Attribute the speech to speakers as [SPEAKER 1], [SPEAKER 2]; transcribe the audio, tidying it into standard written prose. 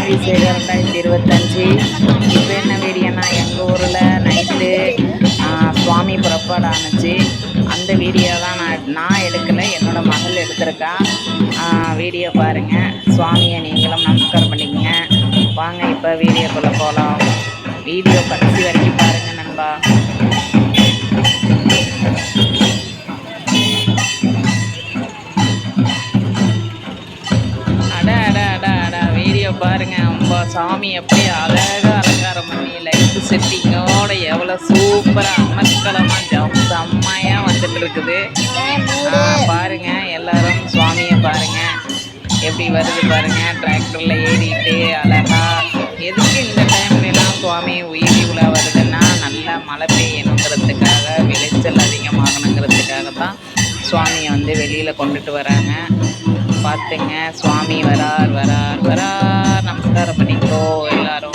[SPEAKER 1] கும்பாபிஷேகம் 2025. இப்போ என்ன வீடியோனா எங்கள் ஊரில் நைட்டு சுவாமி புறப்பாடு ஆணுச்சு. அந்த வீடியோ தான் நான் எடுக்கலை, என்னோட மகள் எடுத்திருக்கா. வீடியோ பாருங்கள், சுவாமியை நீங்களும் நமஸ்காரம் பண்ணிக்கங்க. வாங்க இப்போ வீடியோக்குள்ளே போகலாம். வீடியோ கடைசி வரைக்கும் பாருங்கள் நண்பா. வீடியோ பாருங்க, ரொம்ப சாமி எப்படி அழகாக அலங்காரம் பண்ணி லைட்டு செட்டிங்கோட எவ்வளோ சூப்பராக அமர்க்கலமாக செம்மையாக வந்துட்டு இருக்குது. பாருங்க, எல்லாரும் சுவாமியை பாருங்க எப்படி வருது பாருங்க. டிராக்டரில் ஏறிட்டு அழகா. எதுக்கு இந்த டைம்லாம் சுவாமி உயிரி உலா வருதுன்னா, நல்லா மழை பெய்யணுங்கிறதுக்காக, விளைச்சல் அதிகமாகணுங்கிறதுக்காக தான் சுவாமியை வந்து வெளியில் கொண்டுட்டு வராங்க. பார்த்துங்க, சுவாமி வரார் வரார் வரார். நமஸ்காரம் பண்ணிக்கோ எல்லாரும்.